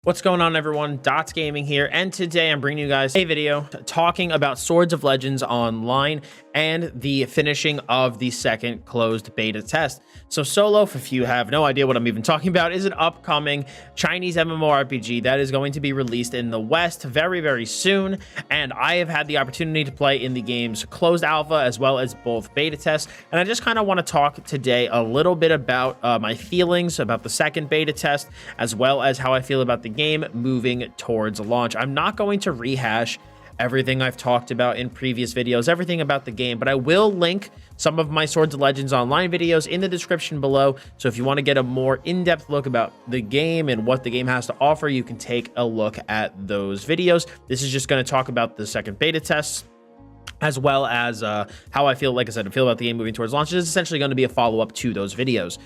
What's going on, everyone? Dots Gaming here, and today I'm bringing you guys a video talking about Swords of Legends Online and the finishing of the second closed beta test. So Solo, if you have no idea what I'm even talking about, is an upcoming Chinese MMORPG that is going to be released in the West very, very soon, and I have had the opportunity to play in the game's closed alpha as well as both beta tests, and I just kind of want to talk today a little bit about my feelings about the second beta test, as well as how I feel about the game moving towards launch. I'm not going to rehash everything I've talked about in previous videos, everything about the game, but I will link some of my Swords of Legends Online videos in the description below. So if you want to get a more in-depth look about the game and what the game has to offer, you can take a look at those videos. This is just going to talk about the second beta tests, as well as how I feel, like I said, I feel about the game moving towards launch. This is essentially going to be a follow-up to those videos.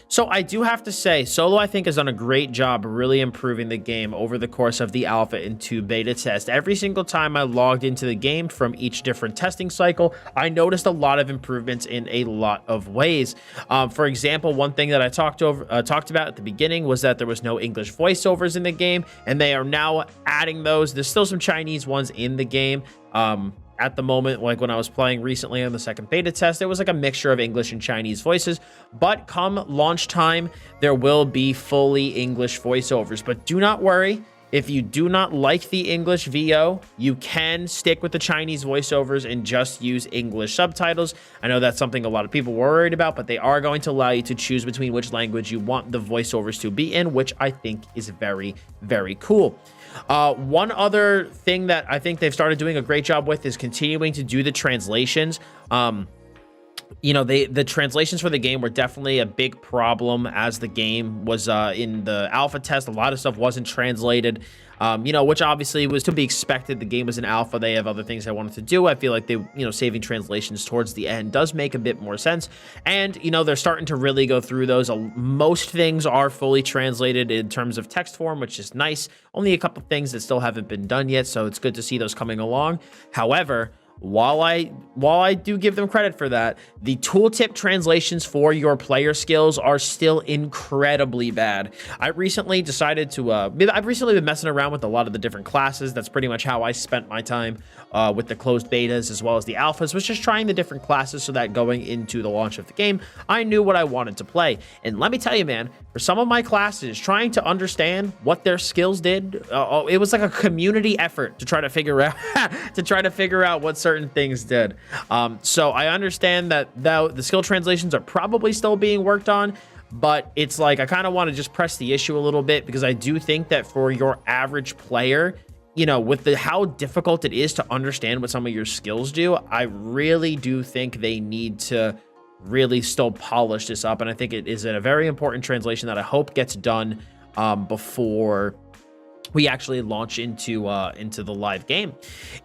So I do have to say, Solo, I think, has done a great job really improving the game over the course of the alpha into beta test. Every single time I logged into the game from each different testing cycle, I noticed a lot of improvements in a lot of ways. For example, one thing that I talked about at the beginning was that there was no English voiceovers in the game, and they are now adding those. There's still some Chinese ones in the game. At the moment, like when I was playing recently on the second beta test, it was like a mixture of English and Chinese voices, but come launch time, there will be fully English voiceovers. But do not worry, if you do not like the English VO, you can stick with the Chinese voiceovers and just use English subtitles. I know that's something a lot of people were worried about, but they are going to allow you to choose between which language you want the voiceovers to be in, which I think is very, very cool. One other thing that I think they've started doing a great job with is continuing to do the translations. You know, the translations for the game were definitely a big problem as the game was in the alpha test. A lot of stuff wasn't translated, you know, which obviously was to be expected. The game was an alpha. They have other things they wanted to do. I feel like they, you know, saving translations towards the end does make a bit more sense. And, you know, they're starting to really go through those. Most things are fully translated in terms of text form, which is nice. Only a couple things that still haven't been done yet, so it's good to see those coming along. However, while I do give them credit for that, the tooltip translations for your player skills are still incredibly bad. I've recently been messing around with a lot of the different classes. That's pretty much how I spent my time with the closed betas as well as the alphas, was just trying the different classes so that going into the launch of the game, I knew what I wanted to play. And let me tell you, man, for some of my classes, trying to understand what their skills did, it was like a community effort to try to figure out what certain things did. So I understand that the skill translations are probably still being worked on, but it's like I kind of want to just press the issue a little bit, because I do think that for your average player, you know, with how difficult it is to understand what some of your skills do, I really do think they need to really still polish this up. And I think it is a very important translation that I hope gets done before we actually launch into the live game.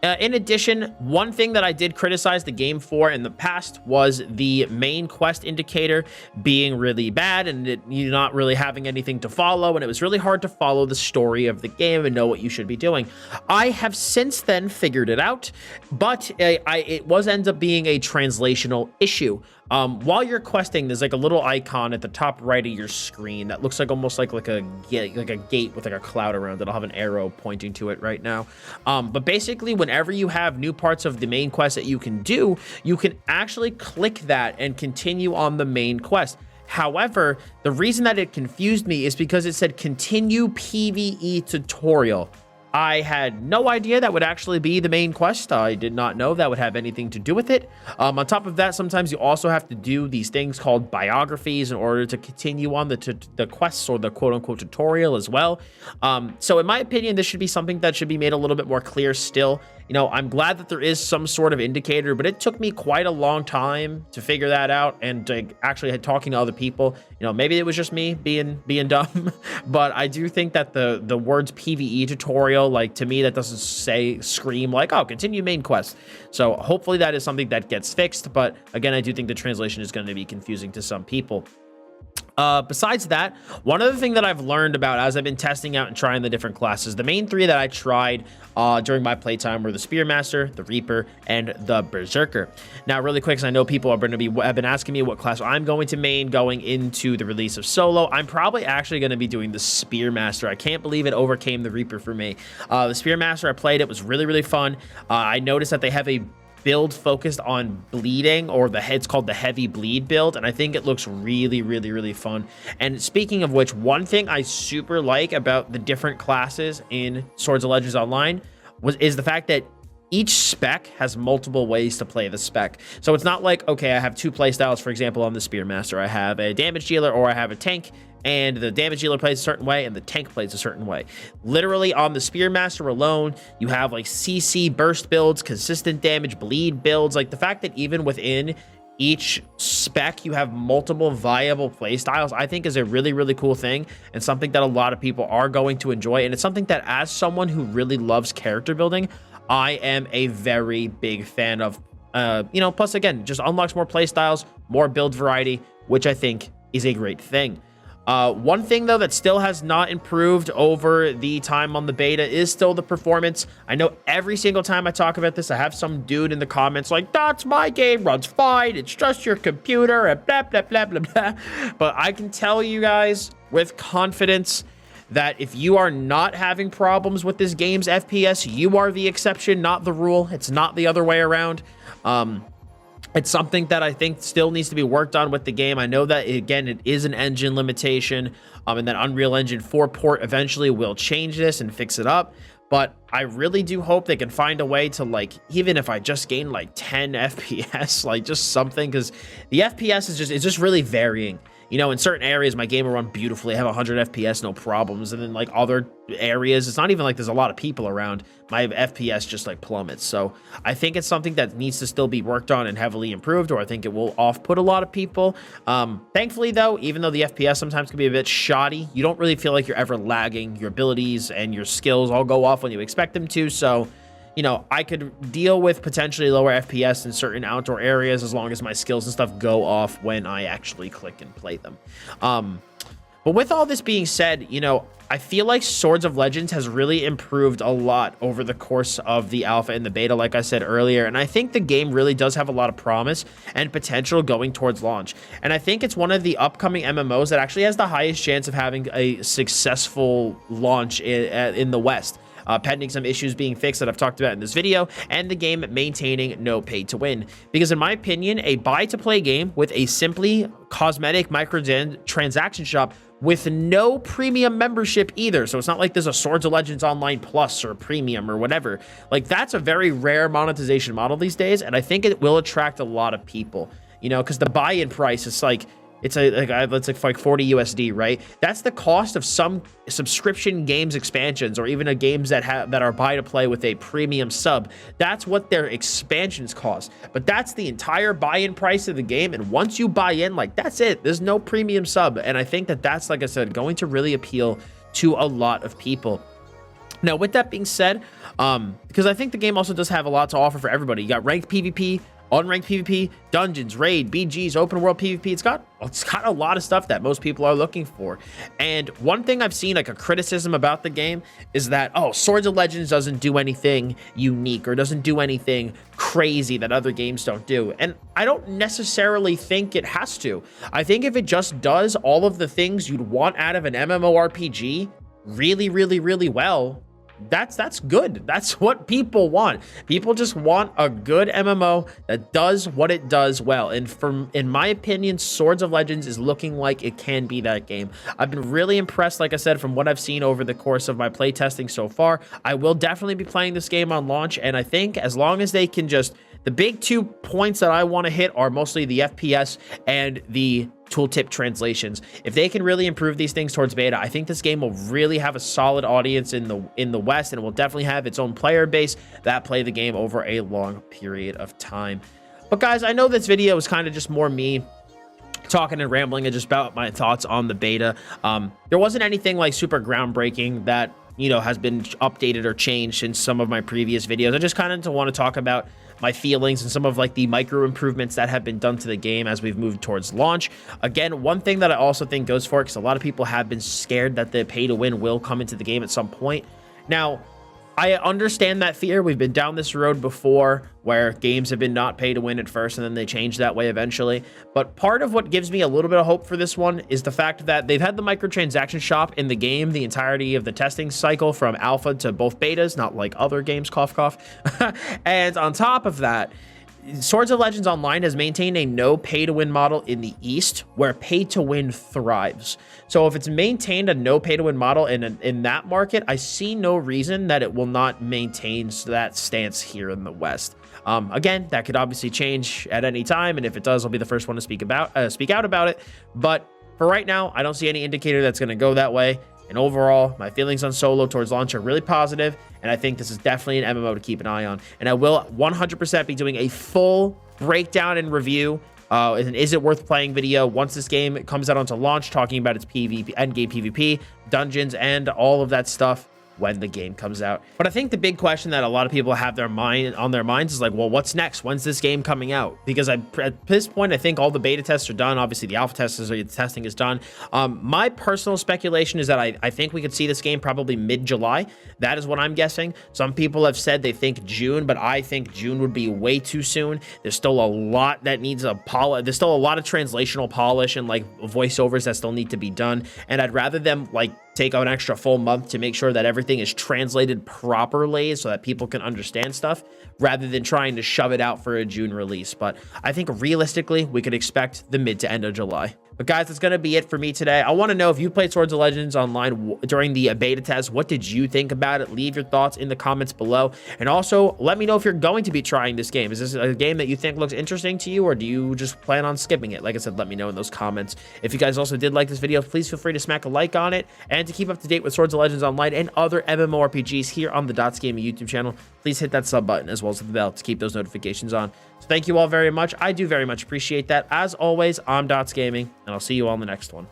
In addition, one thing that I did criticize the game for in the past was the main quest indicator being really bad, and you not really having anything to follow, and it was really hard to follow the story of the game and know what you should be doing. I have since then figured it out, but it ends up being a translational issue. While you're questing, there's like a little icon at the top right of your screen that looks like almost like a gate with like a cloud around it. I'll have an arrow pointing to it right now. But basically, whenever you have new parts of the main quest that you can do, you can actually click that and continue on the main quest. However, the reason that it confused me is because it said continue PvE tutorial. I had no idea that would actually be the main quest. I did not know that would have anything to do with it. On top of that, sometimes you also have to do these things called biographies in order to continue on the quests or the quote-unquote tutorial as well. So in my opinion, this should be something that should be made a little bit more clear still. You know, I'm glad that there is some sort of indicator, but it took me quite a long time to figure that out, and to actually talking to other people. You know, maybe it was just me being dumb, but I do think that the words PvE tutorial, like, to me, that doesn't scream like, oh, continue main quest. So hopefully that is something that gets fixed, but again, I do think the translation is going to be confusing to some people. Besides that, one other thing that I've learned about as I've been testing out and trying the different classes, the main three that I tried during my playtime were the Spearmaster, the Reaper, and the Berserker. Now, really quick, because I know people have been asking me what class I'm going to main going into the release of Solo. I'm probably actually going to be doing the Spearmaster. I can't believe it overcame the Reaper for me. The Spearmaster, I played, it was really, really fun. I noticed that they have a build focused on bleeding, or it's called the heavy bleed build, and I think it looks really, really, really fun. And speaking of which, one thing I super like about the different classes in Swords of Legends Online is the fact that each spec has multiple ways to play the spec. So it's not like, okay, I have two play styles. For example, on the Spearmaster, I have a damage dealer or I have a tank, and the damage dealer plays a certain way and the tank plays a certain way. Literally on the Spearmaster alone, you have like CC burst builds, consistent damage, bleed builds. Like the fact that even within each spec you have multiple viable play styles, I think is a really, really cool thing, and something that a lot of people are going to enjoy. And it's something that, as someone who really loves character building, I am a very big fan of. Plus again, just unlocks more play styles, more build variety, which I think is a great thing. One thing though that still has not improved over the time on the beta is still the performance. I know every single time I talk about this, I have some dude in the comments like, that's my game, runs fine, it's just your computer, and blah, blah, blah, blah, blah. But I can tell you guys with confidence that if you are not having problems with this game's FPS, you are the exception, not the rule. It's not the other way around. It's something that I think still needs to be worked on with the game. I know that, again, it is an engine limitation, and that Unreal Engine 4 port eventually will change this and fix it up. But I really do hope they can find a way to, like, even if I just gain like 10 FPS, like just something, because the FPS is just really varying. You know, in certain areas, my game will run beautifully. I have 100 FPS, no problems. And then like other areas, it's not even like there's a lot of people around. My FPS just like plummets. So I think it's something that needs to still be worked on and heavily improved, or I think it will off-put a lot of people. Thankfully though, even though the FPS sometimes can be a bit shoddy, you don't really feel like you're ever lagging. Your abilities and your skills all go off when you expect them to. So, you know, I could deal with potentially lower FPS in certain outdoor areas as long as my skills and stuff go off when I actually click and play them. But with all this being said, you know, I feel like Swords of Legends has really improved a lot over the course of the alpha and the beta, like I said earlier. And I think the game really does have a lot of promise and potential going towards launch. And I think it's one of the upcoming MMOs that actually has the highest chance of having a successful launch in the West. Pending some issues being fixed that I've talked about in this video, and the game maintaining no pay to win. Because in my opinion, a buy to play game with a simply cosmetic microtransaction shop with no premium membership either. So it's not like there's a Swords of Legends Online Plus or Premium or whatever. Like, that's a very rare monetization model these days, and I think it will attract a lot of people. You know, because the buy-in price is like, it's like 40 USD, right? That's the cost of some subscription games expansions, or even games that are buy to play with a premium sub. That's what their expansions cost. But that's the entire buy-in price of the game. And once you buy in, like, that's it. There's no premium sub. And I think that that's, like I said, going to really appeal to a lot of people. Now, with that being said, because I think the game also does have a lot to offer for everybody. You got ranked PvP, unranked PvP, dungeons, raid, BGs, open world PvP. It's got a lot of stuff that most people are looking for. And one thing I've seen, like a criticism about the game, is that, oh, Swords of Legends doesn't do anything unique or doesn't do anything crazy that other games don't do. And I don't necessarily think it has to. I think if it just does all of the things you'd want out of an MMORPG really, really, really well, that's good. That's what people want. People just want a good MMO that does what it does well. And in my opinion, Swords of Legends is looking like it can be that game. I've been really impressed, like I said, from what I've seen over the course of my playtesting so far. I will definitely be playing this game on launch, and I think as long as they can just... The big 2 points that I want to hit are mostly the FPS and the tooltip translations. If they can really improve these things towards beta, I think this game will really have a solid audience in the West, and it will definitely have its own player base that play the game over a long period of time. But guys, I know this video is kind of just more me talking and rambling and just about my thoughts on the beta. There wasn't anything like super groundbreaking that has been updated or changed in some of my previous videos. I just kind of want to talk about my feelings and some of like the micro improvements that have been done to the game as we've moved towards launch. Again, one thing that I also think goes for it, because a lot of people have been scared that the pay to win will come into the game at some point. Now, I understand that fear. We've been down this road before where games have been not pay to win at first and then they change that way eventually. But part of what gives me a little bit of hope for this one is the fact that they've had the microtransaction shop in the game the entirety of the testing cycle from alpha to both betas, not like other games, cough, cough. And on top of that, Swords of Legends Online has maintained a no pay-to-win model in the East, where pay-to-win thrives. So if it's maintained a no pay-to-win model in that market, I see no reason that it will not maintain that stance here in the West. Again, that could obviously change at any time, and if it does, I'll be the first one to speak out about it. But for right now, I don't see any indicator that's going to go that way. And overall, my feelings on Solo towards launch are really positive, and I think this is definitely an MMO to keep an eye on. And I will 100% be doing a full breakdown and review, an is it worth playing video once this game comes out onto launch, talking about its PvP, endgame PvP, dungeons, and all of that stuff when the game comes out. But I think the big question that a lot of people have on their minds is like, well, what's next? When's this game coming out? Because at this point, I think all the beta tests are done. Obviously, the alpha testing is done. My personal speculation is that I think we could see this game probably mid-July. That is what I'm guessing. Some people have said they think June, but I think June would be way too soon. There's still a lot that needs there's still a lot of translational polish and like voiceovers that still need to be done. And I'd rather them like take an extra full month to make sure that everything is translated properly so that people can understand stuff, rather than trying to shove it out for a June release. But I think realistically, we could expect the mid to end of July. But guys, that's going to be it for me today. I want to know if you played Swords of Legends Online during the beta test. What did you think about it? Leave your thoughts in the comments below. And also, let me know if you're going to be trying this game. Is this a game that you think looks interesting to you, or do you just plan on skipping it? Like I said, let me know in those comments. If you guys also did like this video, please feel free to smack a like on it. And to keep up to date with Swords of Legends Online and other MMORPGs here on the Dots Gaming YouTube channel, please hit that sub button as well as the bell to keep those notifications on. So thank you all very much. I do very much appreciate that. As always, I'm Dots Gaming, and I'll see you all in the next one.